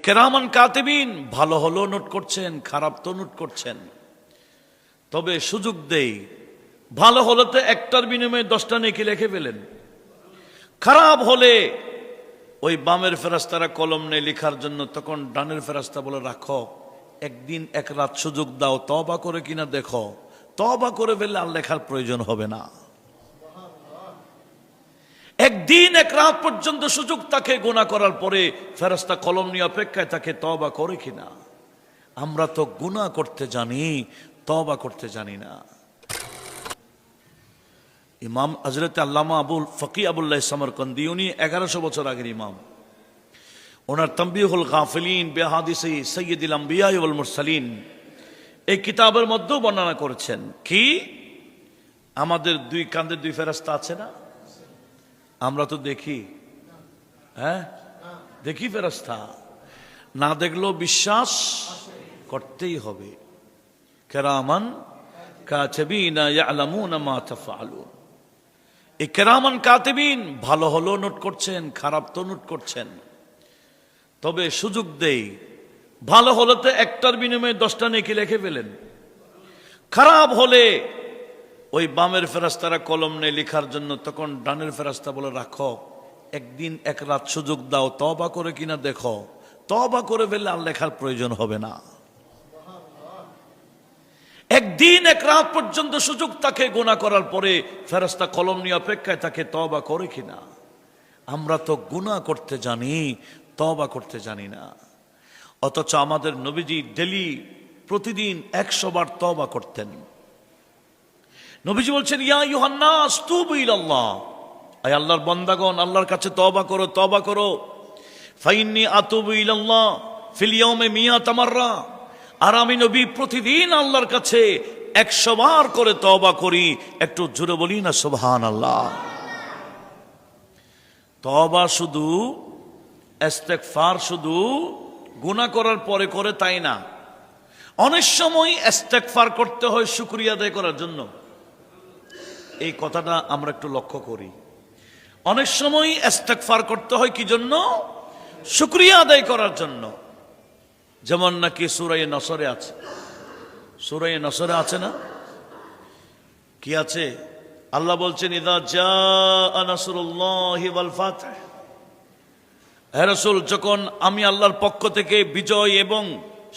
কিরামান কাতিবিন, ভালো হলো নোট করছেন, খারাপ তো নোট করছেন, তবে সুযোগ দেই, ভালো হলে তো একটার বিনিময়ে 10টা নেকি লিখে ফেলেন, খারাপ হলে ওই বামের ফেরেশতারা কলম নেই লেখার জন্য, তখন ডানের ফেরেশতা বলে রাখো, একদিন এক রাত সুযোগ দাও, তওবা করে কিনা দেখো, তওবা করে ফেললে আর লেখার প্রয়োজন হবে না। একদিন এক রাত পর্যন্ত সুযোগ তাকে গুনাহ করার পরে ফেরেশতা কলম নিয়ে অপেক্ষায় তাকে তওবা করে কিনা। আমরা তো গুনাহ করতে জানি, তওবা করতে জানি না। ইমাম হযরত আল্লামা আবুল ফকি আবুল্লাহ সমরকন্দি, উনি 1100 বছর আগের ইমাম, ওনার তানবীহুল গাফিলিন বিহাদিসি সাইয়্যিদুল আম্বিয়া ওয়াল মুরসালিন এই কিতাবের মধ্যেও বর্ণনা করেছেন কি, আমাদের দুই কাঁধে দুই ফেরেশতা আছে না, আমরা তো দেখি, দেখি ফেরেশতা, না দেখলেও বিশ্বাস করতেই হবে। কিরামান কাতিবিনা ইয়ালামুনা মা তাফআলুন, এই কিরামান কাতিবিন ভালো হলো নোট করছেন, খারাপ তো নোট করছেন, তবে সুযোগ দেই, ভালো হলে তো একটার বিনিময়ে 10টা নেকি লিখে ফেলেন, খারাপ হলে ওই বামের ফেরেশতারা কলম নেই লেখার জন্য, তখন ডানের ফেরেশতা বলে রাখো, একদিন এক রাত সুযোগ দাও, তওবা করে কিনা দেখো, তওবা করে ফেললে আর লেখার প্রয়োজন হবে না। একদিন এক রাত পর্যন্ত সুযোগ তাকে গুনাহ করার পরে ফেরেশতা কলম নিয়ে অপেক্ষায় তাকে তওবা করে কিনা। আমরা তো গুনাহ করতে জানি, তওবা করতে জানি না। অথচ আমাদের নবীজি ডেলি প্রতিদিন 100 বার তওবা করতেন। নবীজি বলছেন, ইয়া আইয়ুহান নাস তুবু ইলাল্লাহ, আয় আল্লাহর বান্দাগণ, আল্লাহর কাছে তওবা করো, তওবা করো। ফাইন্নী আতুবু ইলাল্লাহ ফিল ইয়াউমি মিয়াতা মাররা, আর আমি নবী প্রতিদিন আল্লাহর কাছে 100 বার করে তওবা করি। একটু জোরে বলি না সুবহানাল্লাহ। তওবা শুধু, ইস্তেগফার শুধু গুনাহ করার পরে করে তাই না, অনেক সময় ইস্তেগফার করতে হয় শুকরিয়া আদায় করার জন্য। এই কথাটা আমরা একটু লক্ষ্য করি। অনেক সময় ইস্তেগফার করতে হয় কি জন্য? শুকরিয়া আদায় করার জন্য। যেমন নাকি সূরা নসরে আছে, সূরা নসরে আছে না, কি আছে? আল্লাহ বলছেন, ইযা জাআ নাসরুল্লাহি ওয়াল ফাতহ, হে রাসূল, যখন আমি আল্লাহর পক্ষ থেকে বিজয় এবং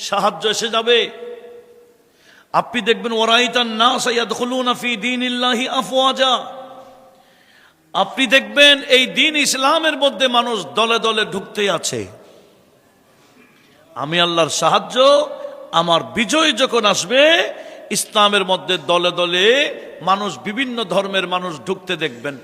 সাহায্য এসে যাবে, আপনি দেখবেন ওয়ারাইতান নাস ইয়াদখুলুনা ফি দীনিল্লাহি আফওয়াজা, আপনি দেখবেন এই দ্বীন ইসলামের মধ্যে মানুষ দলে দলে ঢুকতেই আছে। আমি আল্লাহর সাহায্য, আমার বিজয় যখন আসবে, ইসলামের মধ্যে দলে দলে মানুষ, বিভিন্ন ধর্মের মানুষ ঢুকতে দেখবেন।